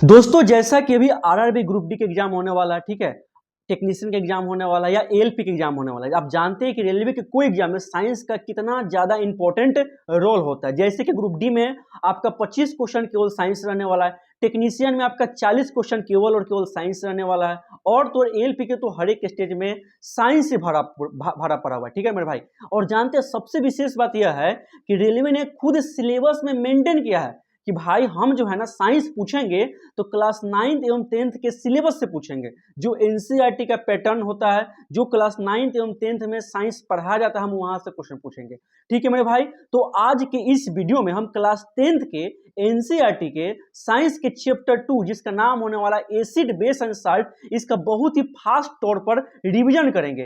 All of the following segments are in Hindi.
दोस्तों जैसा कि अभी आरआरबी ग्रुप डी का एग्जाम होने वाला है, ठीक है, टेक्नीशियन का एग्जाम होने वाला है या एएलपी का एग्जाम होने वाला है। आप जानते हैं कि रेलवे के कोई एग्जाम में साइंस का कितना ज्यादा इंपॉर्टेंट रोल होता है। जैसे कि ग्रुप डी में आपका 25 क्वेश्चन केवल साइंस रहने वाला है, टेक्नीशियन में आपका 40 क्वेश्चन केवल और केवल साइंस रहने वाला है, और तो एएलपी के तो हर एक स्टेज में साइंस से भरा पड़ा हुआ है। ठीक है मेरे भाई, और जानते हैं सबसे विशेष बात यह है कि रेलवे ने खुद सिलेबस में मेंटेन किया है कि भाई हम जो है ना साइंस पूछेंगे तो क्लास 9th एवं 10th के सिलेबस से पूछेंगे। जो एनसीईआरटी का पैटर्न होता है, जो क्लास 9th एवं 10th में साइंस पढ़ाया जाता है, हम वहां से क्वेश्चन पूछेंगे। ठीक है मेरे भाई, तो आज के इस वीडियो में हम क्लास 10th के एनसीईआरटी के साइंस के चैप्टर 2 जिसका नाम होने वाला एसिड बेस एंड साल्ट, इसका बहुत ही फास्ट तौर पर रिवीजन करेंगे।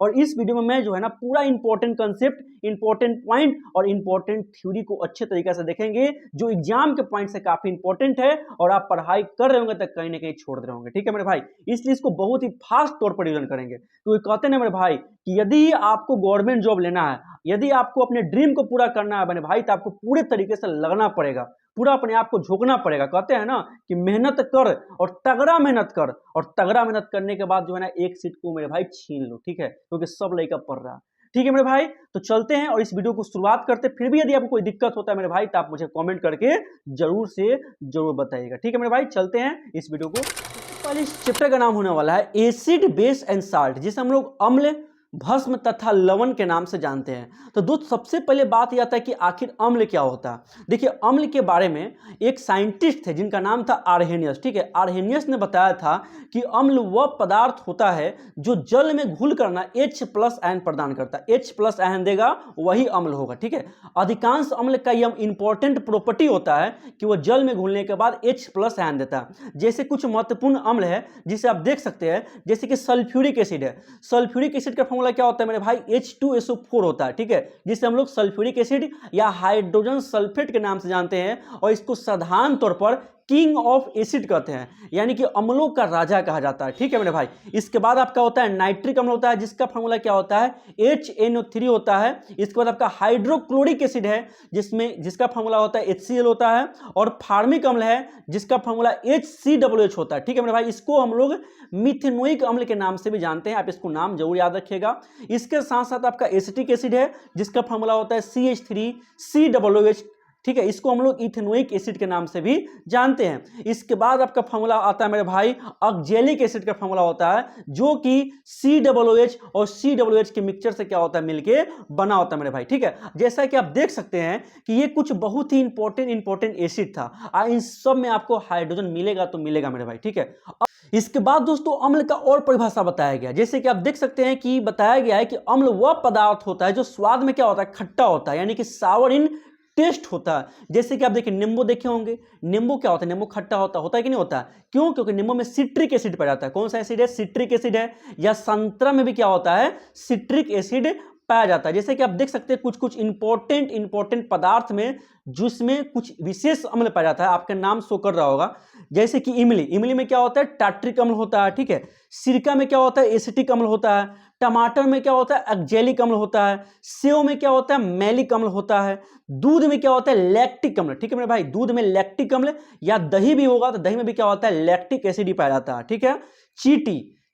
और इस वीडियो में मैं जो है ना पूरा इंपॉर्टेंट कंसेप्ट, इंपॉर्टेंट पॉइंट और इंपॉर्टेंट थ्योरी को अच्छे तरीके से देखेंगे, जो एग्जाम के पॉइंट से काफी इंपॉर्टेंट है और आप पढ़ाई कर रहे होंगे तक कहीं ना कहीं छोड़ रहे होंगे। ठीक है मेरे भाई, इसलिए इसको बहुत ही फास्ट तौर पर रिवीजन करेंगे। तो कहते हैं मेरे भाई कि यदि आपको गवर्नमेंट जॉब लेना है, यदि आपको अपने ड्रीम को पूरा करना है बने भाई, तो आपको पूरे तरीके से लगना पड़ेगा, पूरा अपने आप को झोंकना पड़ेगा। कहते हैं ना कि मेहनत कर और तगड़ा मेहनत कर, और तगड़ा मेहनत करने के बाद जो है ना एक सीट को मेरे भाई छीन लो। ठीक है, क्योंकि सब लड़का पढ़ रहा है। ठीक है मेरे भाई, तो चलते हैं और इस वीडियो को शुरुआत करते हैं। फिर भी यदि आपको कोई दिक्कत होता है मेरे भाई तो आप मुझे कमेंट करके जरूर से जरूर बताइएगा। ठीक है मेरे भाई, चलते हैं इस वीडियो को। पहले इस चैप्टर का नाम होने वाला है एसिड बेस एंड साल्ट, जिसे हम लोग अम्ल, भस्म तथा लवण के नाम से जानते हैं। तो दोस्त सबसे पहले बात यह आता है कि आखिर अम्ल क्या होता है। देखिए अम्ल के बारे में एक साइंटिस्ट थे जिनका नाम था आर्हेनियस। ठीक है, आर्हेनियस ने बताया था कि अम्ल वह पदार्थ होता है जो जल में घुल कर ना H+ आयन प्रदान करता है। H+ आयन देगा वही अम्ल होगा। ठीक है, अधिकांश अम्ल का यह इंपॉर्टेंट प्रॉपर्टी होता है कि वह जल में घुलने के बाद H+ आयन देता है। जैसे कुछ महत्वपूर्ण अम्ल है जिसे आप देख सकते हैं, जैसे कि सल्फ्यूरिक एसिड है। सल्फ्यूरिक एसिड का क्या होता है मेरे भाई, H2SO4 होता है। ठीक है, जिसे हम लोग सल्फ्यूरिक एसिड या हाइड्रोजन सल्फेट के नाम से जानते हैं, और इसको साधारण तौर पर किंग ऑफ एसिड कहते हैं, यानी कि अम्लों का राजा कहा जाता है। ठीक है मेरे भाई, इसके बाद आपका होता है नाइट्रिक अम्ल होता है, जिसका फॉर्मूला क्या होता है, HNO3 होता है। इसके बाद आपका हाइड्रोक्लोरिक एसिड है जिसका फॉर्मूला होता है HCl होता है, और फार्मिक अम्ल है जिसका फॉर्मूला HCOOH होता है। ठीक है मेरे भाई, इसको हम लोग मिथेनोइक अम्ल के नाम से भी जानते हैं, आप इसको नाम जरूर याद रखिएगा। इसके साथ साथ आपका एसिटिक एसिड है जिसका फॉर्मूला होता है CH3COOH। ठीक है, इसको हम लोग इथेनोइक एसिड के नाम से भी जानते हैं। इसके बाद आपका फॉर्मूला आता है मेरे भाई ऑक्जेलिक एसिड का फॉर्मूला होता है, जो कि COOH और COOH के मिक्सचर से क्या होता है, मिलके बना होता है मेरे भाई। ठीक है, जैसा कि आप देख सकते हैं कि ये कुछ बहुत ही इंपॉर्टेंट एसिड था, और इन सब में आपको हाइड्रोजन मिलेगा तो मिलेगा मेरे भाई। ठीक है, इसके बाद दोस्तों अम्ल का और परिभाषा बताया गया, जैसे कि आप देख सकते हैं कि बताया गया है कि अम्ल वह पदार्थ होता है जो स्वाद में क्या होता है, खट्टा होता है, यानी कि सावर इन टेस्ट होता है। जैसे कि आप देखिए नींबू देखे होंगे, नींबू क्या होता है, नींबू खट्टा होता है कि नहीं होता है? क्यों? क्योंकि नींबू में सिट्रिक एसिड पाया जाता है। कौन सा एसिड है? सिट्रिक एसिड है। या संतरा में भी क्या होता है, सिट्रिक एसिड पाया जाता है। जैसे कि आप देख सकते हैं कुछ इंपॉर्टेंट पदार्थ में जिसमें कुछ विशेष अम्ल पाया जाता है, आपका नाम शो कर रहा होगा। जैसे कि इमली में क्या होता है, टार्ट्रिक अम्ल होता है। ठीक है, सिरका में क्या होता है, एसिटिक अम्ल होता है। टमाटर में क्या होता है, ऑक्जेलिक अम्ल होता है। सेव में क्या होता है, मैलिक अम्ल होता है। दूध में क्या होता है, लैक्टिक अम्ल। ठीक है मेरे भाई, दूध में लैक्टिक अम्ल, या दही भी होगा तो दही में भी क्या होता है, लैक्टिक एसिड ही पाया जाता है। ठीक है,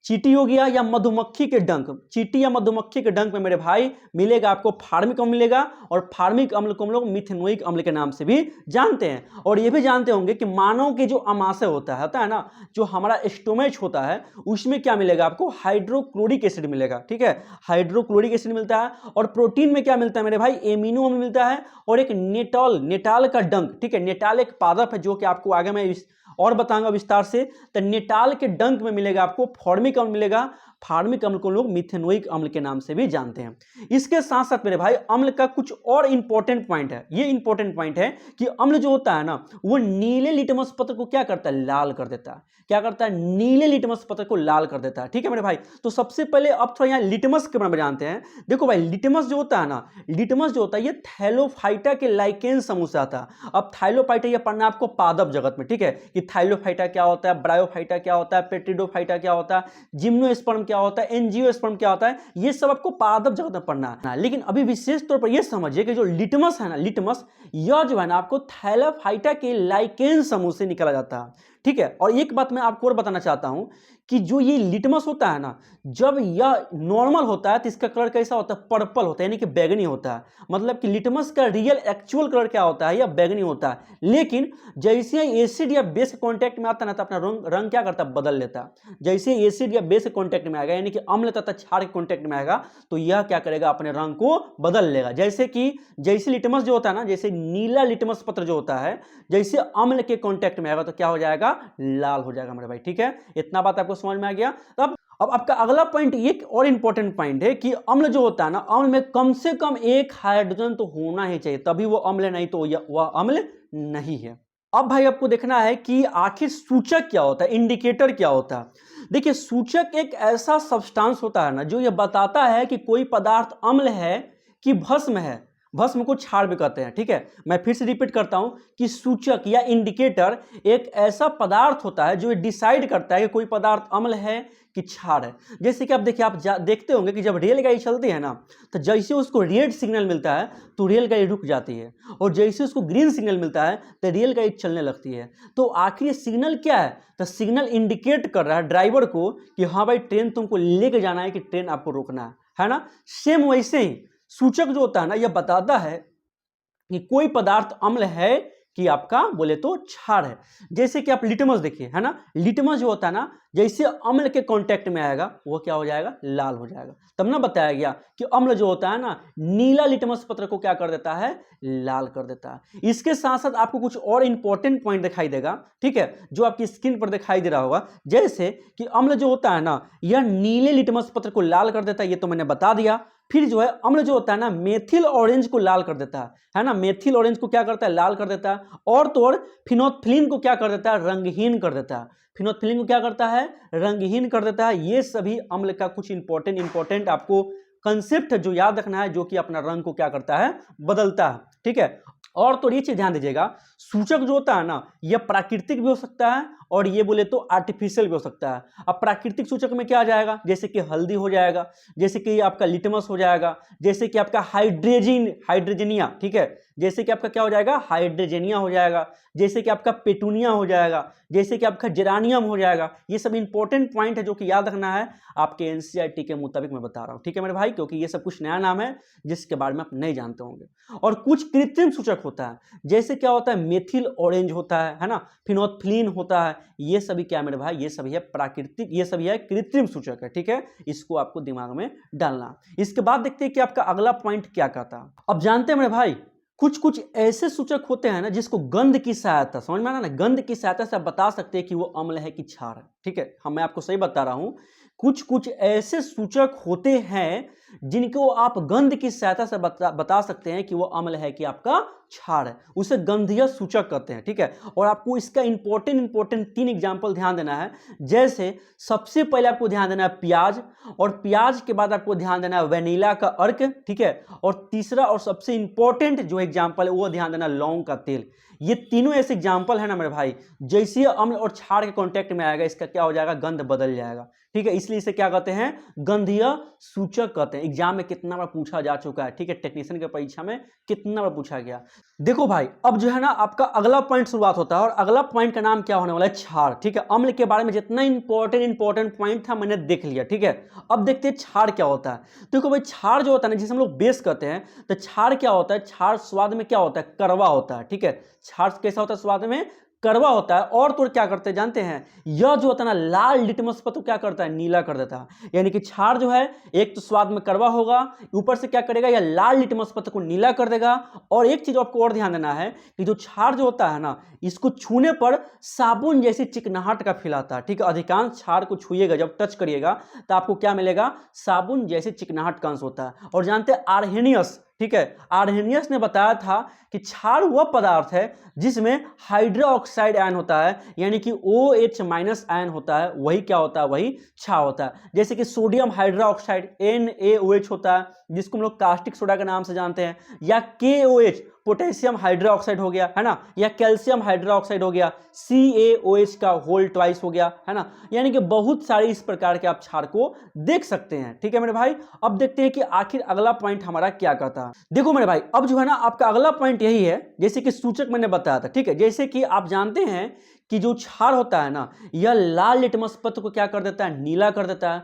चीटी हो गया, या मधुमक्खी के डंक, चीटी या मधुमक्खी के डंक में मेरे भाई मिलेगा आपको फार्मिक अम्ल मिलेगा, और फार्मिक अम्ल को हम लोग मिथेनोइक अम्ल के नाम से भी जानते हैं। और ये भी जानते होंगे कि मानव के जो अमाशय होता है ना, जो हमारा स्टोमेच होता है, उसमें क्या मिलेगा आपको, हाइड्रोक्लोरिक एसिड मिलेगा। ठीक है, हाइड्रोक्लोरिक एसिड मिलता है। और प्रोटीन में क्या मिलता है मेरे भाई, एमिनो अम्ल मिलता है, और एक नेटाल का डंक। ठीक है, नेटाल एक पादप है जो कि आपको आगे मैं और बताऊंगा विस्तार से। तो नेटाल के डंक में मिलेगा आपको फार्मिक अम्ल मिलेगा। फार्मिक अम्ल को लोग मिथेनोइक अम्ल के नाम से भी जानते हैं। इसके साथ साथ मेरे भाई अम्ल का कुछ और इंपॉर्टेंट पॉइंट है। ये इंपॉर्टेंट पॉइंट है कि अम्ल जो होता है ना, वो नीले लिटमस पत्र को क्या करता है, लाल कर देता है। क्या करता है, नीले लिटमस पत्र को लाल कर देता है। ठीक है मेरे भाई, तो सबसे पहले अब थोड़ा यहाँ लिटमस के बारे में जानते हैं। देखो भाई, लिटमस जो होता है ना, लिटमस जो होता है ये थैलोफाइटा के लाइकेन समूह से आता है। अब थैलोफाइटा ये पढ़ना आपको पादप जगत में। ठीक है, कि थैलोफाइटा क्या होता है, ब्रायोफाइटा क्या होता है, पेट्रिडोफाइटा क्या होता है, जिम्नोस्पर्म क्या होता है, एंजियोस्पर्म क्या होता है, ये सब आपको पादप जगत में पढ़ना है। लेकिन अभी विशेष तौर पर ये समझिए कि जो लिटमस है ना, लिटमस यह जो है ना आपको थैलाफाइटा के लाइकेन समूह से निकाला जाता है, ठीक है। और एक बात मैं आपको और बताना चाहता हूं कि जो ये लिटमस होता है ना, जब यह नॉर्मल होता है तो इसका कलर कैसा होता है, पर्पल होता है, यानी कि बैगनी होता है। मतलब कि लिटमस का रियल एक्चुअल कलर क्या होता है, यह बैगनी होता है। लेकिन जैसे एसिड या बेस के कांटेक्ट में आता है ना, तो अपना रंग क्या करता है, बदल लेता है। जैसे एसिड या बेस के कांटेक्ट में आएगा, यानी कि अम्ल तथा क्षार के कांटेक्ट में आएगा, तो यह क्या करेगा, अपने रंग को बदल लेगा। जैसे लिटमस जो होता है ना, जैसे नीला लिटमस पत्र जो होता है, जैसे अम्ल के कांटेक्ट में आएगा तो क्या हो जाएगा, लाल हो जाएगा मेरे भाई, ठीक है। इतना बात आपको समझ में आ गया। अब आपका अगला पॉइंट एक और इंपॉर्टेंट पॉइंट है कि अम्ल जो होता है ना, अम्ल में कम से कम एक हाइड्रोजन तो होना ही चाहिए, तभी वो अम्ल है, नहीं तो वह अम्ल नहीं है। अब भाई आपको देखना है कि आखिर सूचक क्या होता है, इंडिकेटर क्या होता है। देखिए, सूचक एक ऐसा सब्सटेंस होता है ना, जो यह बताता है कि कोई पदार्थ अम्ल है कि भस्म है। भस्म को क्षार भी कहते हैं, ठीक है। मैं फिर से रिपीट करता हूं कि सूचक या इंडिकेटर एक ऐसा पदार्थ होता है जो डिसाइड करता है कि कोई पदार्थ अम्ल है कि क्षार है। जैसे कि आप देखिए, आप देखते होंगे कि जब रेलगाड़ी चलती है ना, तो जैसे उसको रेड सिग्नल मिलता है तो रेलगाड़ी रुक जाती है, और जैसे उसको ग्रीन सिग्नल मिलता है तो रेलगाड़ी चलने लगती है। तो आखिर ये सिग्नल क्या है, तो सिग्नल इंडिकेट कर रहा है ड्राइवर को कि हाँ भाई, ट्रेन तुमको लेके जाना है, कि ट्रेन आपको रोकना है ना। सेम वैसे ही सूचक जो होता है ना, यह बताता है कि कोई पदार्थ अम्ल है कि आपका बोले तो क्षार है। जैसे कि आप लिटमस देखिए, है ना, लिटमस जो होता है ना, जैसे अम्ल के कांटेक्ट में आएगा वो क्या हो जाएगा, लाल हो जाएगा। तब ना बताया गया कि अम्ल जो होता है ना, नीला लिटमस पत्र को क्या कर देता है, लाल कर देता है। इसके साथ साथ आपको कुछ और इंपॉर्टेंट पॉइंट दिखाई देगा, ठीक है, जो आपकी स्क्रीन पर दिखाई दे रहा होगा। जैसे कि अम्ल जो होता है ना, यह नीले लिटमस पत्र को लाल कर देता है, ये तो मैंने बता दिया। फिर जो है अम्ल जो होता है ना, मेथिल ऑरेंज को लाल कर देता है ना, मेथिल ऑरेंज को क्या करता है, लाल कर देता है। और तो और फिनोल्फ्थीन को क्या कर देता है, रंगहीन कर देता है। फिनोल्फ्थीन को क्या करता है, रंगहीन कर देता है। ये सभी अम्ल का कुछ इंपॉर्टेंट आपको कंसेप्ट है जो याद रखना है, जो कि अपना रंग को क्या करता है, बदलता है, ठीक है। और तो ये चीज ध्यान दीजिएगा, सूचक जो होता है ना, यह प्राकृतिक भी हो सकता है और ये बोले तो आर्टिफिशियल भी हो सकता है। अब प्राकृतिक सूचक में क्या आ जाएगा, जैसे कि हल्दी हो जाएगा, जैसे कि आपका लिटमस हो जाएगा, जैसे कि आपका हाइड्रोजनिया, ठीक है, जैसे कि आपका क्या हो जाएगा, हाइड्रोजनिया हो जाएगा, जैसे कि आपका पेटूनिया हो जाएगा, जैसे कि आपका जेरानियम हो जाएगा। ये सब इंपॉर्टेंट पॉइंट है जो कि याद रखना है, आपके एनसीईआरटी के मुताबिक मैं बता रहा हूं, ठीक है मेरे भाई, क्योंकि ये सब कुछ नया नाम है जिसके बारे में आप नहीं जानते होंगे। और कुछ कृत्रिम सूचक होता है, जैसे क्या होता है, मेथिल ऑरेंज होता है ना, फिनोल्फ्थीन होता है। ये सभी क्या मेरे भाई, ये सभी है प्राकृतिक, ये सभी है कृत्रिम सूचक है, ठीक है। इसको आपको दिमाग में डालना। इसके बाद देखते हैं कि आपका अगला पॉइंट क्या कहता है। अब जानते हैं मेरे भाई, कुछ ऐसे सूचक होते हैं ना, जिसको गंध की सहायता, समझ में आना ना, गंध की सहायता से आप बता सकते हैं कि वो अम्ल है कि क्षार है, ठीक है। मैं आपको सही बता रहा हूं, कुछ ऐसे सूचक होते हैं जिनको आप गंध की सहायता से बता सकते हैं कि वो अम्ल है कि आपका क्षार है, उसे गंधीय सूचक कहते हैं, ठीक है। और आपको इसका इंपॉर्टेंट 3 एग्जांपल ध्यान देना है। जैसे सबसे पहले आपको ध्यान देना है प्याज, और प्याज के बाद आपको ध्यान देना है वेनिला का अर्क, ठीक है। और तीसरा और सबसे इंपॉर्टेंट जो एग्जांपल है वो ध्यान देना लौंग का तेल। ये तीनों ऐसे एग्जांपल है ना मेरे भाई, जैसे अम्ल और क्षार के कांटेक्ट में आएगा, इसका क्या हो जाएगा, गंध बदल जाएगा, ठीक है। इसलिए इसे क्या कहते हैं, गंधीय सूचक कहते हैं। एग्जाम में कितना बार पूछा जा चुका है, ठीक है, टेक्नीशियन की परीक्षा में कितना बार पूछा गया। देखो भाई, अब जो है ना आपका अगला पॉइंट शुरुआत होता है, और अगला पॉइंट का नाम क्या होने वाला है, क्षार, ठीक है। अम्ल के बारे में जितना इंपॉर्टेंट पॉइंट था मैंने देख लिया, ठीक है। अब देखते हैं क्षार क्या होता है। देखो भाई, क्षार जो होता है ना, जिसे हम लोग बेस कहते हैं, तो क्षार क्या होता है, क्षार स्वाद में क्या होता है, कड़वा होता है, ठीक है। क्षार कैसा होता है, स्वाद में कड़वा होता है। और तो क्या करते हैं जानते हैं, यह जो होता है ना लाल लिटमस पत्र क्या करता है, नीला कर देता है। यानी कि क्षार जो है एक तो स्वाद में कड़वा होगा, ऊपर से क्या करेगा, यह लाल लिटमस पत्र को नीला कर देगा। और एक चीज आपको और ध्यान देना है कि जो क्षार जो होता है ना, इसको छूने पर साबुन जैसी चिकनाहट का फील आता है, ठीक है। अधिकांश क्षार को छुइएगा, जब टच करिएगा तो आपको क्या मिलेगा, साबुन जैसी चिकनाहट का अंश होता है। और जानते हैं आर्हेनियस, ठीक है, आर्हेनियस ने बताया था कि क्षार वह पदार्थ है जिसमें हाइड्रोक्साइड आयन होता है, यानी कि OH- आयन होता है, वही क्या होता है, वही क्षार होता है। जैसे कि सोडियम हाइड्रोक्साइड NaOH होता है, जिसको हम लोग कास्टिक सोडा के नाम से जानते हैं, या KOH पोटेशियम हाइड्रोक्साइड हो गया, है ना, या कैल्शियम हाइड्रोक्साइड हो गया, CaOH का होल ट्वाइस हो गया, है ना। यानी कि बहुत सारे इस प्रकार के आप क्षार को देख सकते हैं। ठीक है मेरे भाई, अब देखते हैं कि आखिर अगला पॉइंट हमारा क्या कहता है। देखो मेरे भाई, अब जो है ना आपका अगला पॉइंट यही है, जैसे कि सूचक मैंने बताया था, ठीक है। जैसे कि आप जानते हैं कि जो क्षार होता है ना, यह लाल लिटमस पत्र को क्या कर देता है, नीला कर देता है।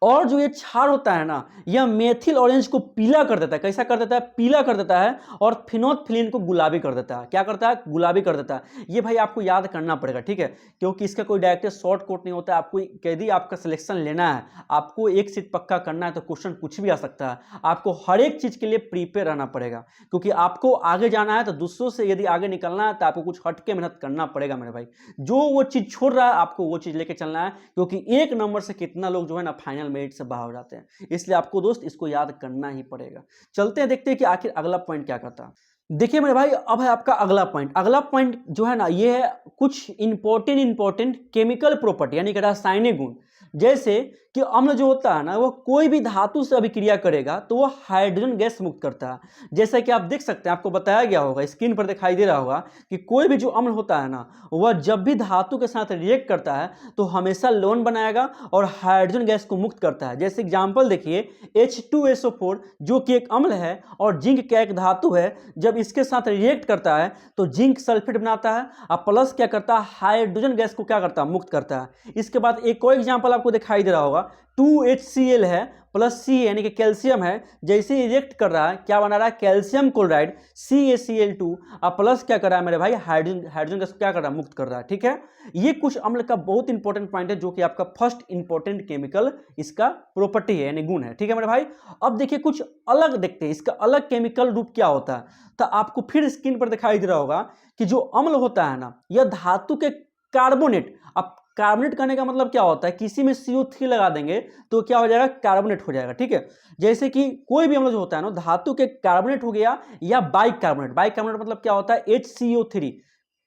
और जो ये क्षार होता है ना, यह मेथिल ऑरेंज को पीला कर देता है। कैसा कर देता है, पीला कर देता है। और फिनोल्फ्थालीन को गुलाबी कर देता है। क्या करता है, गुलाबी कर देता है। ये भाई आपको याद करना पड़ेगा, ठीक है, क्योंकि इसका कोई डायरेक्ट शॉर्ट कोट नहीं होता है। आपको यदि आपका सिलेक्शन लेना है, आपको एक सीट पक्का करना है, तो क्वेश्चन कुछ भी आ सकता है। आपको हर एक चीज के लिए प्रिपेयर रहना पड़ेगा, क्योंकि आपको आगे जाना है, तो दूसरों से यदि आगे निकलना है तो आपको कुछ हटके मेहनत करना पड़ेगा मेरे भाई। जो वो चीज छोड़ रहा है आपको वो चीज लेके चलना है, क्योंकि एक नंबर से कितना लोग जो है ना फाइनल मेरिट से बाहर हो जाते हैं। इसलिए आपको दोस्त इसको याद करना ही पड़ेगा। चलते हैं, देखते हैं कि आखिर अगला पॉइंट क्या कहता है। देखिए मेरे भाई, अब है आपका अगला पॉइंट। अगला पॉइंट जो है ना, ये है कुछ इंपॉर्टेंट केमिकल प्रॉपर्टी, यानी कि रासायनिक गुण। जैसे कि अम्ल जो होता है ना, वो कोई भी धातु से अभिक्रिया करेगा तो वो हाइड्रोजन गैस मुक्त करता है। जैसा कि आप देख सकते हैं, आपको बताया गया होगा, स्क्रीन पर दिखाई दे रहा होगा कि कोई भी जो अम्ल होता है ना, वह जब भी धातु के साथ रिएक्ट करता है तो हमेशा लवण बनाएगा और हाइड्रोजन गैस को मुक्त करता है। जैसे एग्जाम्पल देखिए, H2SO4 जो कि एक अम्ल है और जिंक का एक धातु है, जब इसके साथ रिएक्ट करता है तो जिंक सल्फेट बनाता है और प्लस क्या करता है, हाइड्रोजन गैस को क्या करता है, मुक्त करता है। इसके बाद एक और एग्जाम्पल आपको दिखाई दे रहा होगा, 2HCl है प्लस C यानी कि कैल्शियम है, जैसे रिएक्ट कर रहा है क्या बना रहा है, कैल्शियम क्लोराइड CaCl2 और प्लस क्या कर रहा है मेरे भाई, हाइड्रोजन गैस को क्या कर रहा है, मुक्त कर रहा है। ठीक है, ये कुछ अम्ल का बहुत इंपॉर्टेंट पॉइंट है, जो कि आपका फर्स्ट इंपॉर्टेंट केमिकल इसका प्रॉपर्टी है, यानी गुण है। ठीक है मेरे भाई, अब देखिए कुछ अलग देखते हैं, इसका अलग केमिकल रूप क्या होता है। तो आपको फिर स्क्रीन पर दिखाई दे रहा होगा कि जो अम्ल होता है ना, यह धातु के कार्बोनेट, अब कार्बोनेट करने का मतलब क्या होता है, किसी में CO3 लगा देंगे तो क्या हो जाएगा, कार्बोनेट हो जाएगा। ठीक है, जैसे कि कोई भी अम्ल जो होता है ना, धातु के कार्बोनेट हो गया या बाइकार्बोनेट। बाइकार्बोनेट मतलब क्या होता है, HCO3।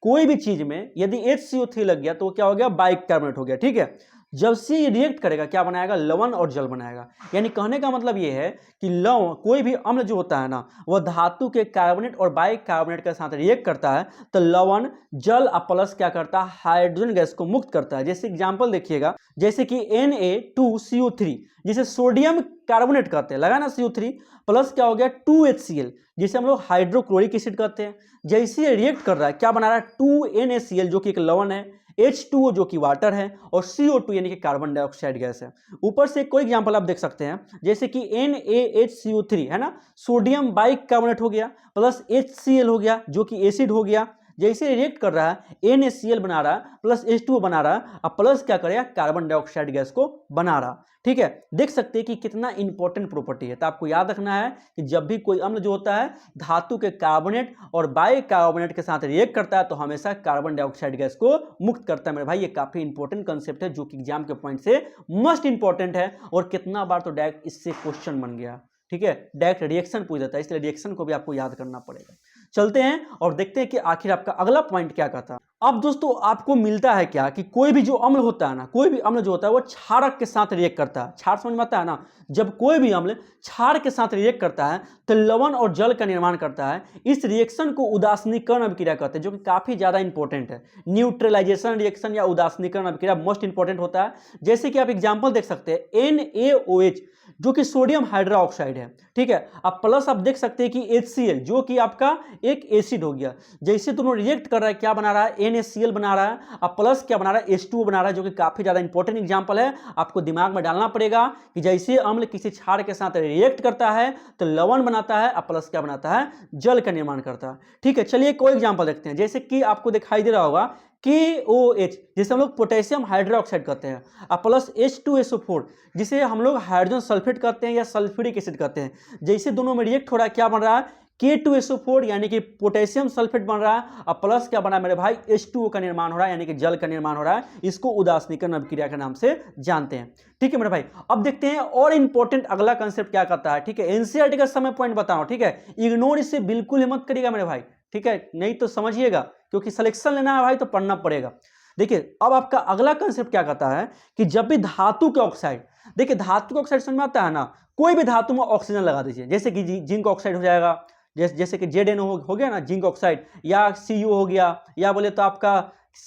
कोई भी चीज में यदि HCO3 लग गया तो क्या हो गया, बाइकार्बोनेट हो गया। ठीक है, जब C रिएक्ट करेगा क्या बनाएगा, लवण और जल बनाएगा। यानी कहने का मतलब ये है कि लवण, कोई भी अम्ल जो होता है ना, वह धातु के कार्बोनेट और बाइकार्बोनेट के साथ रिएक्ट करता है तो लवण, जल और प्लस क्या करता है, हाइड्रोजन गैस को मुक्त करता है। जैसे एग्जांपल देखिएगा, जैसे कि Na2CO3 जिसे सोडियम कार्बोनेट कहते हैं, लगा ना CO3, प्लस क्या हो गया 2HCl जिसे हम लोग हाइड्रोक्लोरिक एसिड कहते हैं। जैसे रिएक्ट कर रहा है क्या बना रहा है, 2NaCl जो कि एक लवण है, H2O जो कि वाटर है, और CO2 यानी कि कार्बन डाइऑक्साइड गैस है। ऊपर से कोई एग्जांपल आप देख सकते हैं, जैसे कि NaHCO3 है ना, सोडियम बाइकार्बोनेट हो गया प्लस HCl हो गया जो कि एसिड हो गया। जैसे रिएक्ट कर रहा है NaCl बना रहा है प्लस H2O बना रहा है और प्लस क्या करेगा, कार्बन डाइऑक्साइड गैस को बना रहा। ठीक है, देख सकते हैं कि कितना इंपॉर्टेंट प्रॉपर्टी है। तो आपको याद रखना है कि जब भी कोई अम्ल जो होता है धातु के कार्बोनेट और बाइकार्बोनेट के साथ रिएक्ट करता है तो हमेशा कार्बन डाइऑक्साइड गैस को मुक्त करता है। मेरे भाई, ये काफी इंपॉर्टेंट कंसेप्ट है, जो कि एग्जाम के पॉइंट से मस्ट इंपॉर्टेंट है, और कितना बार तो डायरेक्ट इससे क्वेश्चन बन गया। ठीक है, डायरेक्ट रिएक्शन पूछ जाता है, इसलिए रिएक्शन को भी आपको याद करना पड़ेगा। चलते हैं और देखते हैं कि आखिर आपका अगला पॉइंट क्या कहता है। अब दोस्तों आपको मिलता है क्या कि कोई भी जो अम्ल होता है ना, कोई भी अम्ल जो होता है वो क्षारक के साथ रिएक्ट करता है। क्षार समझ में आता है ना, जब कोई भी अम्ल क्षार के साथ रिएक्ट करता है तो लवण और जल का निर्माण करता है। इस रिएक्शन को उदासीनीकरण अभिक्रिया कहते हैं, जो कि काफी ज्यादा इंपॉर्टेंट है। न्यूट्रलाइजेशन रिएक्शन या उदासीनीकरण अभिक्रिया मोस्ट इंपॉर्टेंट होता है। जैसे कि आप एग्जाम्पल देख सकते हैं, NaOH जो कि सोडियम हाइड्रोक्साइड है। ठीक है, अब प्लस आप देख सकते हैं कि HCl जो कि आपका एक एसिड हो गया। जैसे दोनों रिएक्ट कर रहा है क्या बना रहा है, NaCl बना रहा है, अब प्लस क्या बना रहा है, H2O बना रहा है, जो कि काफी ज्यादा इंपॉर्टेंट एग्जांपल है। आपको दिमाग में डालना पड़ेगा कि जैसे अम्ल किसी क्षार के साथ रिएक्ट करता है तो लवण बनाता है, अब प्लस क्या बनाता है, जल का निर्माण करता है। ठीक है, चलिए कोई एग्जाम्पल देखते हैं। जैसे कि आपको दिखाई दे रहा होगा KOH जिसे हम लोग पोटेशियम हाइड्रोक्साइड कहते हैं, और प्लस H2SO4 जिसे हम लोग हाइड्रोजन सल्फेट कहते हैं या सल्फ्यूरिक एसिड कहते हैं। जैसे दोनों में रिएक्ट हो रहा है क्या बन रहा है, K2SO4 यानी कि पोटेशियम सल्फेट बन रहा है, और प्लस क्या बना है मेरे भाई, H2O का निर्माण हो रहा है, यानी कि जल का निर्माण हो रहा है। इसको उदासीनीकरण अभिक्रिया के नाम से जानते हैं। ठीक है मेरे भाई, अब देखते हैं और इंपॉर्टेंट अगला कंसेप्ट क्या कहता है। ठीक है, एनसीईआरटी का समय पॉइंट बताओ। ठीक है, इग्नोर इसे बिल्कुल ही मत करिएगा मेरे भाई। ठीक है, नहीं तो समझिएगा, क्योंकि सिलेक्शन लेना है भाई तो पढ़ना पड़ेगा। देखिए अब आपका अगला कंसेप्ट क्या कहता है कि जब भी धातु के ऑक्साइड, देखिए धातु के ऑक्साइड समझ में आता है ना, कोई भी धातु में ऑक्सीजन लगा दीजिए, जैसे कि जिंक ऑक्साइड हो जाएगा, जैसे कि ZnO हो गया ना, जिंक ऑक्साइड, या Cu हो गया, या बोले तो आपका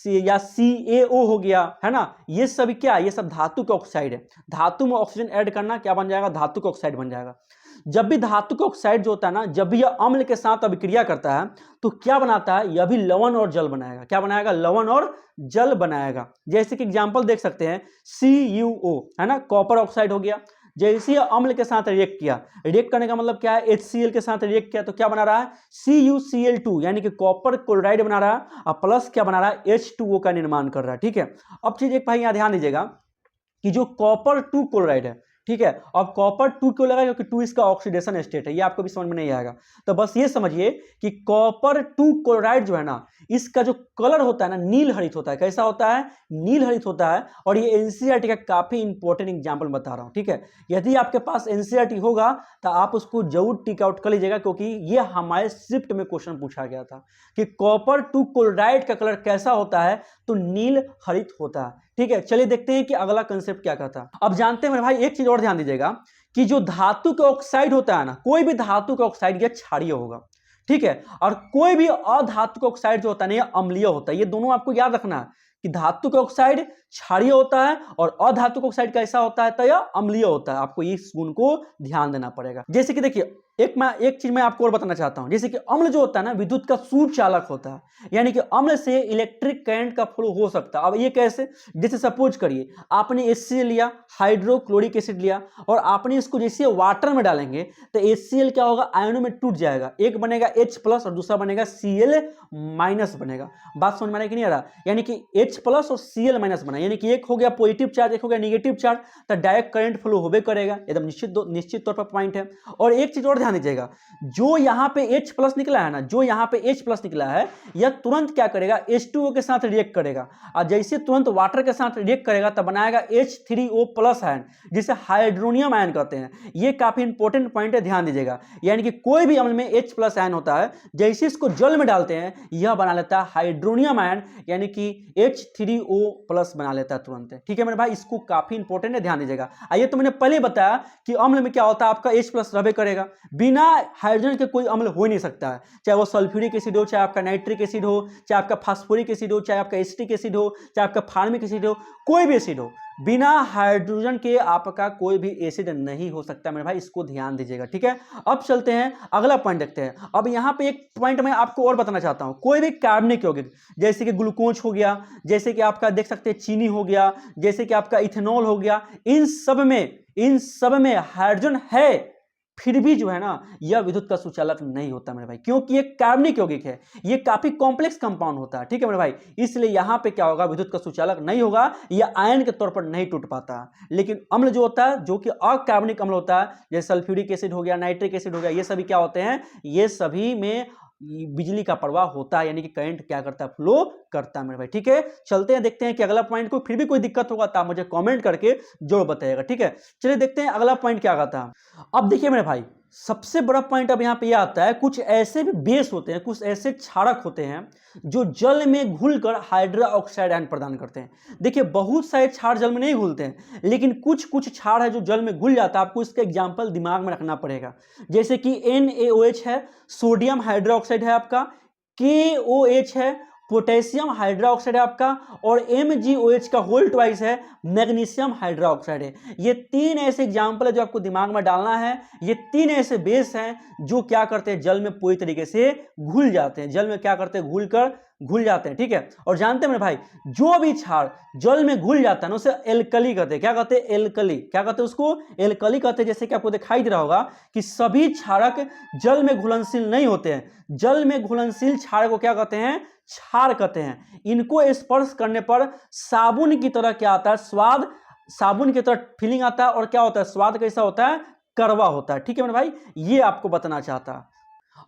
या CaO हो गया, है ना। ये सब क्या, ये सब धातु के ऑक्साइड है। धातु में ऑक्सीजन ऐड करना क्या बन जाएगा, धातु का ऑक्साइड बन जाएगा। जब भी धातु का ऑक्साइड जो होता है ना, जब भी यह अम्ल के साथ अभिक्रिया करता है तो क्या बनाता है, यह भी लवण और जल बनाएगा। क्या बनाएगा, लवण और जल बनाएगा। जैसे कि एग्जांपल देख सकते हैं CuO, है ना, कॉपर ऑक्साइड हो गया। जैसे ही अम्ल के साथ रिएक्ट किया, रिएक्ट करने का मतलब क्या है, HCl के साथ रिएक्ट किया तो क्या बना रहा है, CuCl2 यानी कि कॉपर क्लोराइड बना रहा है, और प्लस क्या बना रहा है, H2O का निर्माण कर रहा है। ठीक है, अब चीज एक भाई यहां ध्यान दीजिएगा कि जो कॉपर 2 क्लोराइड है, ठीक है, अब कॉपर 2 क्यों लगा, क्योंकि 2 इसका ऑक्सीडेशन स्टेट है, ये आपको भी समझ में नहीं आएगा। तो बस ये समझिए कि कॉपर 2 क्लोराइड जो है ना, इसका जो कलर होता है ना, नील हरित होता है। कैसा होता है, नील हरित होता है। और ये एनसीईआरटी का काफी इंपॉर्टेंट एग्जांपल बता रहा हूं। ठीक है, यदि आपके पास एनसीईआरटी होगा तो आप उसको जरूर टिक आउट कर लीजिएगा, क्योंकि ये हमारे शिफ्ट में क्वेश्चन पूछा गया था कि कॉपर 2 क्लोराइड का कलर कैसा होता है, तो नील हरित होता है। ठीक है, चलिए देखते हैं कि अगला कंसेप्ट क्या कहता है। अब जानते हैं मेरे भाई, एक चीज और ध्यान दीजिएगा कि जो धातु का ऑक्साइड होता है ना, कोई भी धातु का ऑक्साइड यह क्षारीय होगा। ठीक है, और कोई भी अधातु का ऑक्साइड जो होता है ना, यह अम्लीय होता है। ये दोनों आपको याद रखना है कि धातु का ऑक्साइड क्षारीय होता है और अधातु का ऑक्साइड कैसा होता है, तो यह अम्लीय होता है। आपको इस गुण को ध्यान देना पड़ेगा। जैसे कि देखिए, एक चीज मैं आपको और बताना चाहता हूं। जैसे कि अम्ल जो होता है ना, विद्युत का सुचालक होता है, यानी कि अम्ल से इलेक्ट्रिक करंट का फ्लो हो सकता है। अब ये कैसे, जैसे सपोज करिए आपने HCl लिया, हाइड्रोक्लोरिक एसिड लिया, और आपने इसको जैसे वाटर में डालेंगे तो HCl क्या होगा, आयनों में टूट जाएगा। एक बनेगा H+ और दूसरा बनेगा Cl- बनेगा। बात समझ में आ रहा है कि नहीं आ रहा, यानी कि H+ और Cl- बना, यानी कि एक हो गया पॉजिटिव चार्ज, एक हो गया नेगेटिव चार्ज, तो डायरेक्ट करंट फ्लो होबे करेगा। एकदम निश्चित तौर पर पॉइंट है। और एक चीज और ध्यान दीजिएगा, जो यहां पे H+ निकला है ना, जो यहां पे H+ निकला है, यह तुरंत क्या करेगा, H2O के साथ रिएक्ट करेगा, और जैसे तुरंत वाटर के साथ रिएक्ट करेगा तब बनाएगा H3O+ आयन, जिसे हाइड्रोनियम आयन कहते हैं। ये काफी इंपॉर्टेंट पॉइंट है, ध्यान दीजिएगा। यानी कि कोई भी अम्ल में H+ आयन होता है, जैसे इसको जल में डालते हैं, यह बना लेता है हाइड्रोनियम आयन, यानी कि H3O+ बना लेता है तुरंत। ठीक है मेरे भाई, इसको काफी इंपॉर्टेंट है, ध्यान दीजिएगा। आइए, तो मैंने पहले बताया कि अम्ल में क्या होता है, आपका H+ रहबे करेगा। बिना हाइड्रोजन के कोई अम्ल हो ही नहीं सकता है, चाहे वो सल्फ्यूरिक एसिड हो, चाहे आपका नाइट्रिक एसिड हो, चाहे आपका फास्फोरिक एसिड हो, चाहे आपका एसिटिक एसिड हो, चाहे आपका फार्मिक एसिड हो, कोई भी एसिड हो, बिना हाइड्रोजन के आपका कोई भी एसिड नहीं हो सकता मेरे भाई, इसको ध्यान दीजिएगा। ठीक है, अब चलते हैं अगला पॉइंट देखते हैं। अब यहां पे एक पॉइंट मैं आपको और बताना चाहता हूं, कोई भी कार्बनिक यौगिक जैसे कि ग्लूकोज हो गया, जैसे कि आपका देख सकते हैं चीनी हो गया, जैसे कि आपका इथेनॉल हो गया, इन सब में हाइड्रोजन है, फिर भी जो है ना, यह विद्युत का सुचालक नहीं होता मेरे भाई, क्योंकि ये कार्बनिक यौगिक है, ये काफी कॉम्प्लेक्स कंपाउंड होता है। ठीक है मेरे भाई, इसलिए यहां पे क्या होगा, विद्युत का सुचालक नहीं होगा, यह आयन के तौर पर नहीं टूट पाता। लेकिन अम्ल जो होता है, जो कि अकार्बनिक अम्ल होता है, जैसे सल्फ्यूरिक एसिड हो गया, नाइट्रिक एसिड हो गया, ये सभी क्या होते हैं, ये सभी में बिजली का प्रवाह होता है, यानी कि करंट क्या करता है, फ्लो करता है मेरे भाई। ठीक है, चलते हैं, देखते हैं कि अगला पॉइंट को फिर भी कोई दिक्कत होगा तो आप मुझे कमेंट करके जरूर बताइएगा। ठीक है, चलिए देखते हैं अगला पॉइंट क्या आता है। अब देखिए मेरे भाई, सबसे बड़ा पॉइंट अब यहां पे यह आता है, कुछ ऐसे भी बेस होते हैं, कुछ ऐसे क्षारक होते हैं जो जल में घुलकर हाइड्रोक्साइड आयन प्रदान करते हैं। देखिए, बहुत सारे क्षार जल में नहीं घुलते हैं, लेकिन कुछ क्षार है जो जल में घुल जाता है। आपको इसका एग्जांपल दिमाग में रखना पड़ेगा, जैसे कि NaOH है, सोडियम हाइड्रोक्साइड है आपका, KOH है, पोटेशियम हाइड्रोक्साइड है आपका, और MgOH का होल ट्वाइस है, मैग्नीशियम हाइड्रोक्साइड है। ये तीन ऐसे एग्जाम्पल है जो आपको दिमाग में डालना है। ये तीन ऐसे बेस हैं जो क्या करते हैं, जल में पूरी तरीके से घुल जाते हैं, जल में क्या करते हैं, घुल जाते हैं। ठीक है, और जानते हैं मेरे भाई, जो भी क्षार जल में घुल जाता है ना, उसे एल्कली कहते हैं। क्या कहते हैं, एल्कली। क्या कहते हैं उसको, एल्कली कहते हैं। जैसे कि आपको दिखाई दे रहा होगा कि सभी क्षारक जल में घुलनशील नहीं होते हैं, जल में घुलनशील क्षार को क्या कहते हैं, क्षार कहते हैं। इनको स्पर्श करने पर साबुन की तरह क्या आता है, स्वाद, साबुन की तरह फीलिंग आता है, और क्या होता है, स्वाद कैसा होता है, कड़वा होता है। ठीक है मेरे भाई, ये आपको बताना चाहता है।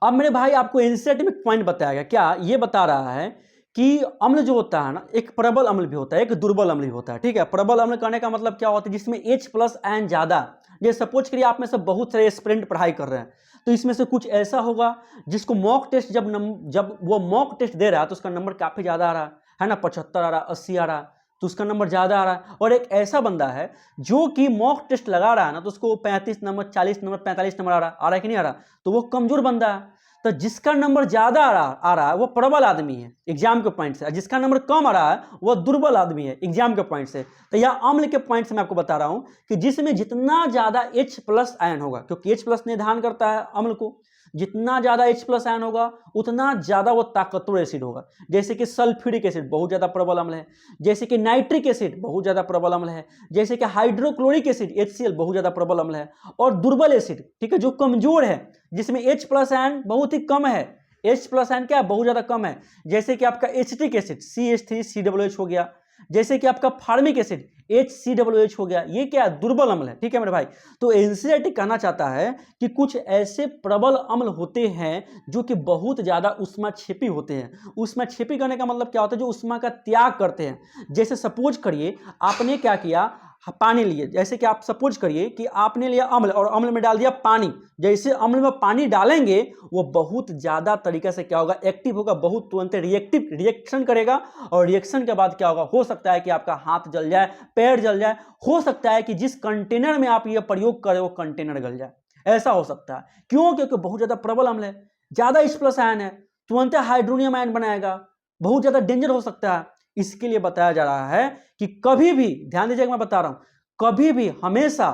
अब मेरे भाई, आपको एनसीईआरटी में पॉइंट बताया गया, क्या ये बता रहा है कि अम्ल जो होता है ना, एक प्रबल अम्ल भी होता है, एक दुर्बल अम्ल भी होता है। ठीक है, प्रबल अम्ल कहने का मतलब क्या होता है, जिसमें H+ आयन ज्यादा। जैसे सपोज करिए आप में से बहुत सारे एस्पिरेंट पढ़ाई कर रहे हैं, तो इसमें से कुछ ऐसा होगा जिसको मॉक टेस्ट, जब वो मॉक टेस्ट दे रहा है तो उसका नंबर काफी ज्यादा आ रहा है ना, 75 आ रहा, 80 आ रहा, तो उसका नंबर ज्यादा आ रहा है। और एक ऐसा बंदा है जो कि मॉक टेस्ट लगा रहा है ना, तो उसको 35 नंबर, 40 नंबर, 45 नंबर आ रहा है कि नहीं आ रहा, तो वो कमजोर बंदा है। तो जिसका नंबर ज्यादा आ रहा है वो प्रबल आदमी है एग्जाम के पॉइंट से, और जिसका नंबर कम आ रहा है वो दुर्बल आदमी है एग्जाम के पॉइंट से। तो यह अम्ल के पॉइंट से मैं आपको बता रहा हूं कि जिसमें जितना ज्यादा H+ आयन होगा, क्योंकि H+ निर्धारण करता है अम्ल को, जितना ज्यादा H+ आयन होगा उतना ज्यादा वो ताकतवर एसिड होगा। जैसे कि सल्फ्यूरिक एसिड बहुत ज्यादा प्रबल अम्ल है, जैसे कि नाइट्रिक एसिड बहुत ज्यादा प्रबल अम्ल है, जैसे कि हाइड्रोक्लोरिक एसिड HCl बहुत ज्यादा प्रबल अम्ल है। और दुर्बल एसिड, ठीक है, जो कमजोर है, जिसमें H+ आयन बहुत ही कम है, H+ आयन क्या बहुत ज्यादा कम है, जैसे कि आपका एसिटिक एसिड CH3COOH हो गया, जैसे कि आपका फार्मिक एसिड HCOOH हो गया, ये क्या दुर्बल अम्ल है। ठीक है मेरे भाई, तो एनसीईआरटी कहना चाहता है कि कुछ ऐसे प्रबल अम्ल होते हैं जो कि बहुत ज्यादा उष्माक्षेपी होते हैं। उष्माक्षेपी करने का मतलब क्या होता है, जो उष्मा का त्याग करते हैं। जैसे सपोज करिए आपने क्या किया, पानी लिए, जैसे कि आप सपोज करिए कि आपने लिया अम्ल और अम्ल में डाल दिया पानी, जैसे अम्ल में पानी डालेंगे वो बहुत ज्यादा तरीके से क्या होगा, एक्टिव होगा, बहुत तुरंत रिएक्शन करेगा, और रिएक्शन के बाद क्या होगा, हो सकता है कि आपका हाथ जल जाए, पैर जल जाए, हो सकता है कि जिस कंटेनर में आप ये प्रयोग करें वो कंटेनर गल जाए, ऐसा हो सकता है। क्यों? क्योंकि बहुत ज्यादा प्रबल अम्ल है, ज्यादा H+ आयन है, तुरंत हाइड्रोनियम आयन बनाएगा, बहुत ज्यादा डेंजर हो सकता है। इसके लिए बताया जा रहा है कि कभी भी ध्यान दीजिएगा, मैं बता रहा हूं, कभी भी हमेशा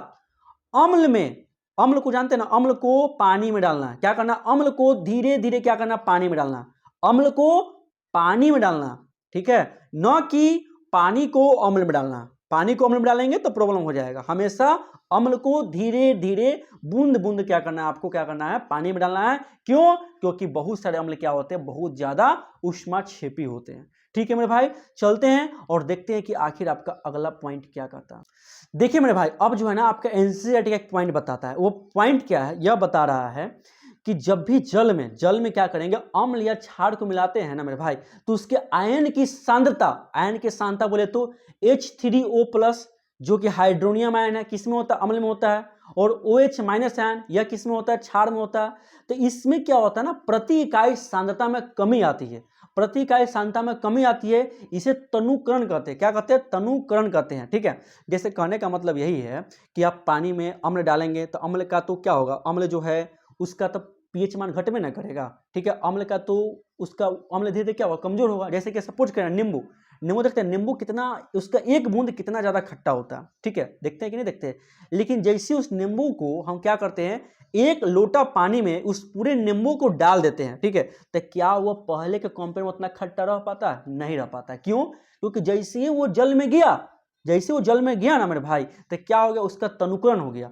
अम्ल में, अम्ल को जानते हैं ना, अम्ल को पानी में डालना है, क्या करना, अम्ल को धीरे धीरे क्या करना, पानी में डालना, अम्ल को पानी में डालना, ठीक है, न कि पानी को अम्ल में डालना। पानी को अम्ल में डालेंगे तो प्रॉब्लम हो जाएगा। हमेशा अम्ल को धीरे धीरे बूंद बूंद क्या करना है, आपको क्या करना है, पानी में डालना है। क्यों? क्योंकि बहुत सारे अम्ल क्या होते हैं, बहुत ज्यादा उष्माक्षेपी होते हैं। ठीक है मेरे भाई, चलते हैं और देखते हैं कि आखिर आपका अगला पॉइंट क्या कहता है। देखिए मेरे भाई, अब जो है ना आपका एनसीईआरटी का एक पॉइंट बताता है। वो पॉइंट क्या है, यह बता रहा है कि जब भी जल में क्या करेंगे, अम्ल या क्षार को मिलाते हैं ना मेरे भाई, तो उसके आयन की सांद्रता बोले तो H3O+, जो कि हाइड्रोनियम आयन है, किस में होता है, अम्ल में होता है, और OH- आयन यह किस में होता है, क्षार में होता है। तो इसमें क्या होता है ना, प्रति इकाई सांद्रता में कमी आती है, प्रति इकाई सांद्रता में कमी आती है, इसे तनुकरण कहते हैं। क्या कहते हैं, तनुकरण कहते हैं। ठीक है, जैसे कहने का मतलब यही है कि आप पानी में अम्ल डालेंगे तो अम्ल का तो क्या होगा, अम्ल जो है उसका तो पीएच मान घटमे ना करेगा। ठीक है, अम्ल का तो उसका अम्ल धीरे धीरे क्या होगा, कमजोर होगा। जैसे कि सपोज करें नींबू देखते हैं, नींबू कितना, उसका एक बूंद कितना ज्यादा खट्टा होता है। ठीक है, देखते हैं कि नहीं देखते, लेकिन जैसे उस नींबू को हम क्या करते हैं, एक लोटा पानी में उस पूरे नींबू को डाल देते हैं। ठीक है, तो क्या वो पहले के कंपेयर में उतना खट्टा रह पाता है, नहीं रह पाता। क्यों? क्योंकि जैसे ही वो जल में गया ना मेरे भाई, तो क्या हो गया, उसका तनुकरण हो गया।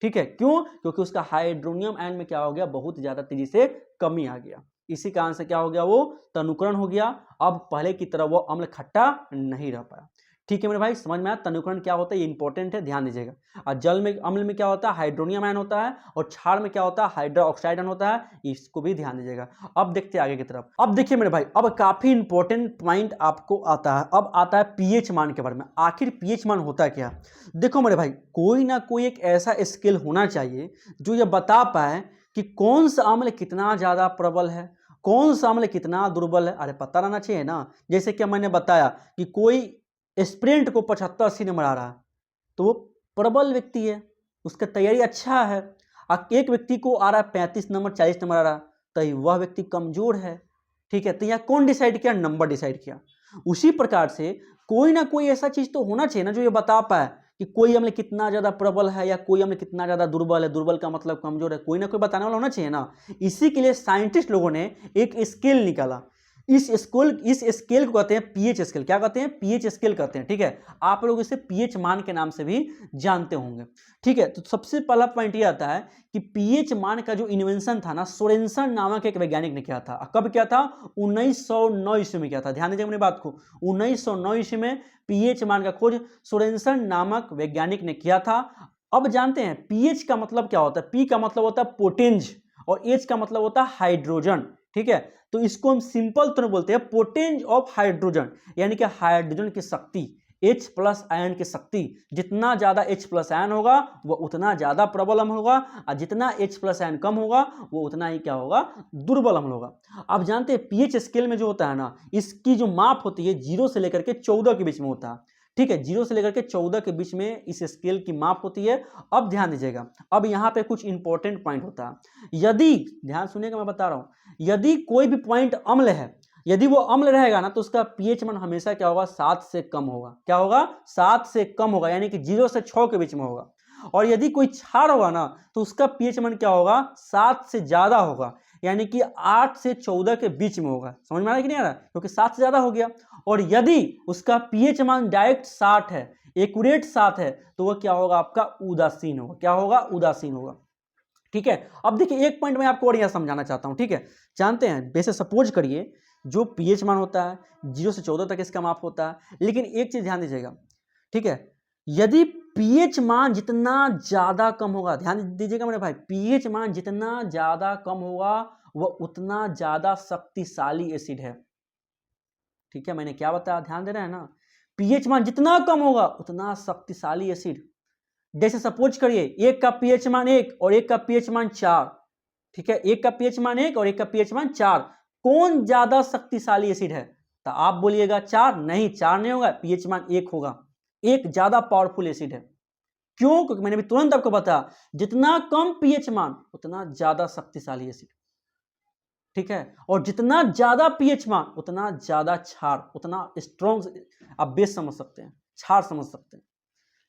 ठीक है, क्यों? क्योंकि उसका हाइड्रोनियम आयन में क्या हो गया, बहुत ज्यादा तेजी से कमी आ गया। इसी कारण से क्या हो गया, वो तनुकरण हो गया। अब पहले की तरह वो अम्ल खट्टा नहीं रह पाया। ठीक है मेरे भाई, समझ में आया तनुकरण क्या होता है, ये इंपॉर्टेंट है, ध्यान दीजिएगा। और जल में, अम्ल में क्या होता है, हाइड्रोनियम आयन होता है, और क्षार में क्या होता है, हाइड्रोक्साइड आयन होता है। इसको भी ध्यान दीजिएगा। अब देखते हैं आगे की तरफ। अब देखिए मेरे भाई, अब काफी इंपॉर्टेंट पॉइंट आपको आता है। अब आता है पीएच मान के बारे में। आखिर पीएच मान होता क्या? देखो मेरे भाई, कोई ना कोई एक ऐसा स्केल होना चाहिए जो ये बता पाए कि कौन सा अम्ल कितना ज्यादा प्रबल है, कौन सा अम्ल कितना दुर्बल है। अरे पता रहना चाहिए ना। जैसे कि मैंने बताया कि कोई एस्पिरेंट को 75-80 नंबर आ रहा है तो वो प्रबल व्यक्ति है, उसका तैयारी अच्छा है। और एक व्यक्ति को आ रहा है 35 नंबर, 40 नंबर आ रहा है, तो वह व्यक्ति कमजोर है। ठीक है, तो यहाँ कौन डिसाइड किया, नंबर डिसाइड किया। उसी प्रकार से कोई ना कोई ऐसा चीज तो होना चाहिए ना जो ये बता पाए कि कोई अम्ल कितना ज्यादा प्रबल है या कोई अम्ल कितना ज्यादा दुर्बल है। दुर्बल का मतलब कमजोर है, कोई ना कोई बताने वाला होना चाहिए ना। इसी के लिए साइंटिस्ट लोगों ने एक स्केल निकाला। इस स्केल को कहते हैं पीएच स्केल। क्या कहते हैं, पीएच स्केल कहते हैं। ठीक है, आप लोग इसे पीएच मान के नाम से भी जानते होंगे। ठीक है, तो सबसे पहला पॉइंट ये आता है कि पीएच मान का जो इन्वेंशन था ना, सोरेनसन नामक एक वैज्ञानिक ने किया था। कब किया था? 1909 ईस्वी में किया था। ध्यान दीजिए मेरी बात को, 1909 ईस्वी में पीएच मान का खोज सोरेनसन नामक वैज्ञानिक ने किया था। अब जानते हैं पीएच का मतलब क्या होता है। पी का मतलब होता है पोटेंज, और एच का मतलब होता है हाइड्रोजन। ठीक है, तो इसको हम सिंपल तरह बोलते हैं पोटेंज ऑफ हाइड्रोजन, यानी कि हाइड्रोजन की शक्ति, H+ आयन की शक्ति। जितना ज्यादा H+ आयन होगा वो उतना ज्यादा प्रबल अम्ल होगा, और जितना H+ आयन कम होगा वो उतना ही क्या होगा, दुर्बल अम्ल होगा। आप जानते हैं पीएच स्केल में जो होता है ना, इसकी जो माप होती है 0 से लेकर के 14 के बीच में होता है। ठीक है, 0 से लेकर के 14 के बीच में इस स्केल की माप होती है। अब ध्यान दीजिएगा, अब यहाँ पे कुछ इंपॉर्टेंट पॉइंट होता है। यदि ध्यान सुनिएगा, मैं बता रहा हूँ, यदि कोई भी पॉइंट अम्ल है, यदि वो अम्ल रहेगा ना, तो उसका पीएच मान हमेशा क्या होगा, 7 से कम होगा। क्या होगा, 7 से कम होगा, यानी कि 0 से 6 के बीच में होगा। और यदि कोई क्षार होगा ना, तो उसका पीएच मान क्या होगा, 7 से ज्यादा होगा, यानी कि 8 से 14 के बीच में होगा। समझ में आ रहा है कि नहीं आ रहा, क्योंकि 7 से ज्यादा हो गया। और यदि उसका पीएच मान डायरेक्ट 60 है, एक्यूरेट 7 है, तो वह क्या होगा, आपका उदासीन होगा। क्या होगा, उदासीन होगा। ठीक है, अब देखिए एक पॉइंट मैं आपको और यहां समझाना चाहता हूं। ठीक है, जानते हैं, वैसे सपोज करिए जो पीएच मान होता है 0 से 14 तक इसका माप होता है, लेकिन एक चीज ध्यान दीजिएगा। ठीक है, यदि पीएच मान जितना ज्यादा कम होगा, ध्यान दीजिएगा मेरे भाई, पीएच मान जितना ज्यादा कम होगा वह उतना ज्यादा शक्तिशाली एसिड है। ठीक है, मैंने क्या बताया, ध्यान दे रहे हैं ना, पीएच मान जितना कम होगा उतना शक्तिशाली एसिड। जैसे सपोज करिए एक का पीएच मान 1 और एक का पीएच मान 4। ठीक है, एक का पीएच मान 1 और एक का पीएच मान 4, कौन ज्यादा शक्तिशाली एसिड है? तो आप बोलिएगा 4, नहीं 4 नहीं होगा, पीएच मान 1 होगा। 1 ज्यादा पावरफुल एसिड है। क्यों? क्योंकि मैंने भी तुरंत आपको बताया, जितना कम पीएच मान उतना ज्यादा शक्तिशाली एसिड। ठीक है, और जितना ज्यादा पीएच मान उतना ज्यादा क्षार, उतना स्ट्रॉन्ग, आप बेस समझ सकते हैं, क्षार समझ सकते हैं।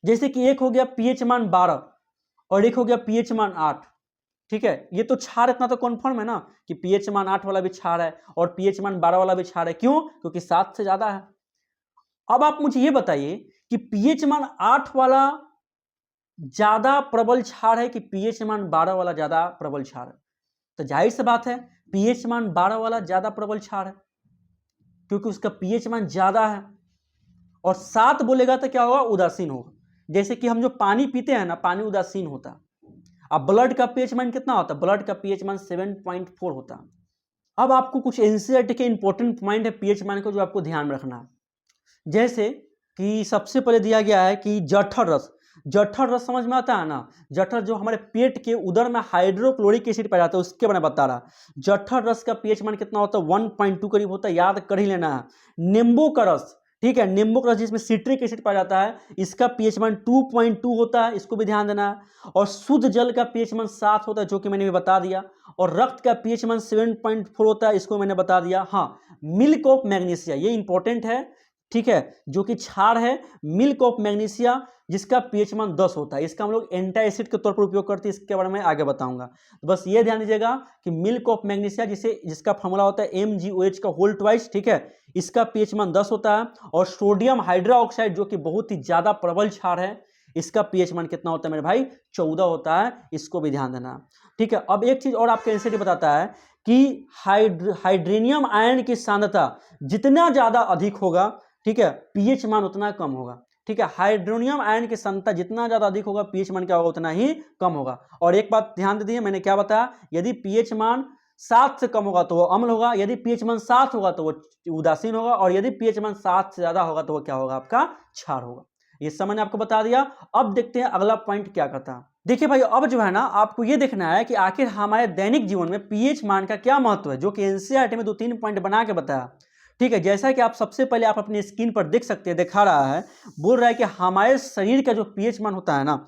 जैसे कि एक हो गया पीएच मान 12 और एक हो गया पीएच मान 8। ठीक है, ये तो क्षार इतना तो कन्फर्म है ना कि पीएच मान 8 वाला भी क्षार है और पीएच मान 12 वाला भी क्षार है। क्यों? क्योंकि 7 से ज्यादा है। अब आप मुझे ये बताइए कि पीएच मान 8 वाला ज्यादा प्रबल क्षार है कि पीएच मान 12 वाला ज्यादा प्रबल क्षार है? तो जाहिर सी बात है, पीएच मान 12 वाला ज्यादा प्रबल क्षार है, क्योंकि उसका पीएच मान ज्यादा है। और 7 बोलेगा तो क्या होगा, उदासीन होगा। जैसे कि हम जो पानी पीते हैं ना, पानी उदासीन होता है। अब ब्लड का पीएच मान कितना होता है? ब्लड का पीएच मान 7.4 होता है। अब आपको कुछ एनसीईआरटी के इंपॉर्टेंट पॉइंट है पीएच मान को, जो आपको ध्यान में रखना है। जैसे कि सबसे पहले दिया गया है कि जठर रस, जठर रस समझ में आता है ना, जठर जो हमारे पेट के उदर में हाइड्रोक्लोरिक एसिड पाया जाता है, उसके बारे में बता रहा। जठर रस का पीएच मान कितना होता है? 1.2 करीब होता है, याद कर ही लेना है। नींबू का रस, ठीक है, नींबू का रस जिसमें सिट्रिक एसिड पाया जाता है, इसका पीएच मान 2.2 होता है, इसको भी ध्यान देना है। और शुद्ध जल का पीएच मान 7 होता है, जो कि मैंने भी बता दिया। और रक्त का पीएच मान 7.4 होता है, इसको मैंने बता दिया। हाँ, मिल्क ऑफ मैग्नीशिया, ये इंपॉर्टेंट है। ठीक है, जो कि क्षार है, मिल्क ऑफ मैग्नीशिया, जिसका पीएच मान 10 होता है। इसका हम लोग एंटी एसिड के तौर पर उपयोग करते हैं, इसके बारे में आगे बताऊंगा। तो बस ये ध्यान दीजिएगा कि मिल्क ऑफ मैग्नीशिया, जिसका फॉर्मूला होता है MgOH का होल ट्वाइस, ठीक है, इसका पीएच मान 10 होता है। और सोडियम हाइड्रोक्साइड, जो कि बहुत ही ज्यादा प्रबल क्षार है, इसका पीएच मान कितना होता है मेरे भाई? 14 होता है, इसको भी ध्यान देना। ठीक है, अब एक चीज और आपके एनसीईआरटी बताता है कि हाइड्रोनियम आयन की सांद्रता जितना ज्यादा अधिक होगा, ठीक है, पीएच मान उतना कम होगा। ठीक है, हाइड्रोनियम आयन की सांद्रता जितना ज्यादा अधिक होगा, पीएच मान क्या होगा? उतना ही कम होगा। और एक बात ध्यान दे दीजिए, मैंने क्या बताया, यदि पीएच मान 7 से कम होगा तो वो अम्ल होगा, यदि पीएच मान 7 होगा तो वो उदासीन होगा, और यदि पीएच मान 7 से ज्यादा होगा तो वो क्या होगा? आपका क्षार होगा। ये सब मैंने आपको बता दिया। अब देखते हैं अगला पॉइंट क्या कहता है। देखिए भाई, अब जो है ना, आपको ये देखना है कि आखिर हमारे दैनिक जीवन में पीएच मान का क्या महत्व है, जो कि एनसीईआरटी में 2-3 पॉइंट बना के बताया। ठीक है, जैसा कि आप सबसे पहले आप अपनी स्क्रीन पर देख सकते हैं, दिखा रहा है, बोल रहा है कि हमारे शरीर का जो पीएच मान होता है ना,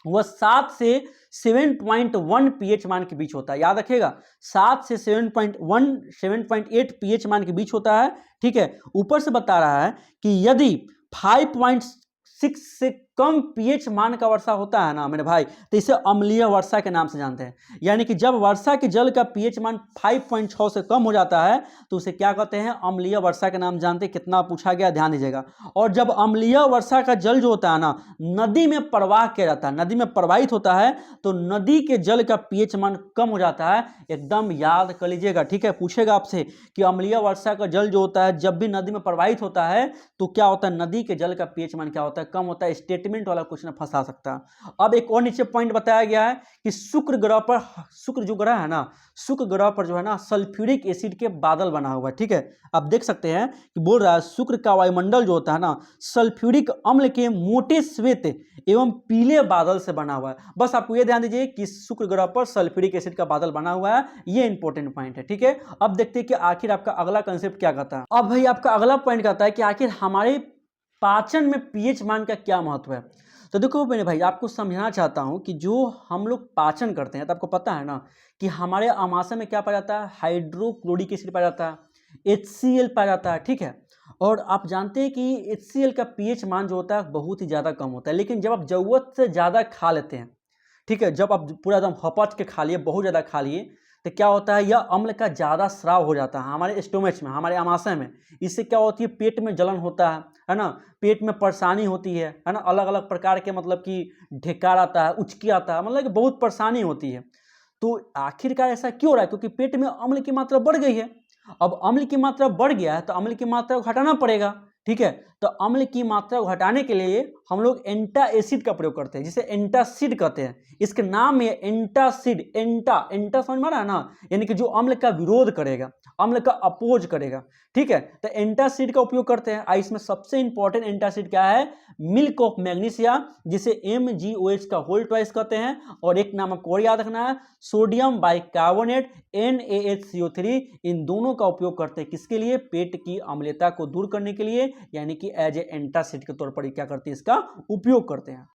वह 7 से 7.1 पीएच मान के बीच होता है। याद रखिएगा, 7 से 7.1 7.8 पीएच मान के बीच होता है। ठीक है, ऊपर से बता रहा है कि यदि 5.6 से कम पीएच मान का वर्षा होता है ना मेरे भाई, तो इसे अम्लीय वर्षा के नाम से जानते हैं। यानी कि जब वर्षा के जल का पीएच मान 5.6 से कम हो जाता है तो उसे क्या कहते हैं? अम्लीय वर्षा के नाम जानते हैं। कितना पूछा गया, ध्यान दीजिएगा। और जब अम्लीय वर्षा का जल जो होता है ना, नदी में प्रवाह किया जाता है, नदी में प्रवाहित होता है, तो नदी के जल का पीएच मान कम हो जाता है। एकदम याद कर लीजिएगा। ठीक है, पूछेगा आपसे कि अम्लीय वर्षा का जल जो होता है, जब भी नदी में प्रवाहित होता है तो क्या होता है? नदी के जल का पीएच मान क्या होता है? कम होता है। स्टेटमेंट वाला क्वेश्चन फंसा सकता है। अब एक और नीचे पॉइंट बताया गया है कि शुक्र ग्रह पर, शुक्र जो ग्रह है ना, शुक्र ग्रह पर जो है ना, सल्फ्यूरिक एसिड के बादल बना हुआ है। ठीक है, आप देख सकते हैं कि बोल रहा है शुक्र का वायुमंडल जो होता है ना, सल्फ्यूरिक अम्ल के मोटे श्वेत एवं पीले बादल से बना हुआ है। बस आपको यह ध्यान दीजिए कि शुक्र ग्रह पर सल्फ्यूरिक एसिड का बादल बना हुआ है। ये इंपॉर्टेंट पॉइंट है। ठीक है, अब देखते हैं कि आखिर आपका अगला कंसेप्ट क्या कहता है। अब भाई आपका अगला पॉइंट कहता है कि आखिर हमारे पाचन में पीएच मान का क्या महत्व है? तो देखो मेरे भाई, आपको समझाना चाहता हूँ कि जो हम लोग पाचन करते हैं, तो आपको पता है ना कि हमारे आमाशय में क्या पाया जाता है? हाइड्रोक्लोरिक एसिड पाया जाता है, HCl पाया जाता है, ठीक है। और आप जानते हैं कि HCl का पीएच मान जो होता है बहुत ही ज़्यादा कम होता है, लेकिन जब आप ज़रूरत से ज़्यादा खा लेते हैं, ठीक है, जब आप पूरा एकदम हपच के खा लिए, बहुत ज़्यादा खा लिए, तो क्या होता है, यह अम्ल का ज़्यादा स्राव हो जाता है हमारे स्टोमच में, हमारे आमाशय में। इससे क्या होती है, पेट में जलन होता है ना, पेट में परेशानी होती है ना, अलग अलग प्रकार के मतलब कि ढेकार आता है, उचकी आता है, मतलब कि बहुत परेशानी होती है। तो आखिरकार ऐसा क्यों हो रहा है? क्योंकि पेट में अम्ल की मात्रा बढ़ गई है। अब अम्ल की मात्रा बढ़ गया है तो अम्ल की मात्रा को घटाना पड़ेगा, ठीक है। तो अम्ल की मात्रा को घटाने के लिए हम लोग एंटासिड का प्रयोग करते हैं, जिसे एंटासिड कहते हैं। इसके नाम में एंटासिड, एंटा समझ में आ रहा है ना, यानी कि जो अम्ल का विरोध करेगा, अम्ल का अपोज करेगा, ठीक है। तो एंटासिड का उपयोग करते हैं। इसमें सबसे इंपॉर्टेंट एंटासिड क्या है? मिल्क ऑफ मैग्नीशिया, जिसे MgOH का होल ट्वाइस कहते हैं। और एक नाम आपको और याद रखना है, सोडियम बाइकार्बोनेट, NaHCO3। इन दोनों का उपयोग करते हैं किसके लिए? पेट की अम्लता को दूर करने के लिए, यानी कि एज ए एंटासिड के तौर पर क्या करते हैं, इसका उपयोग करते हैं।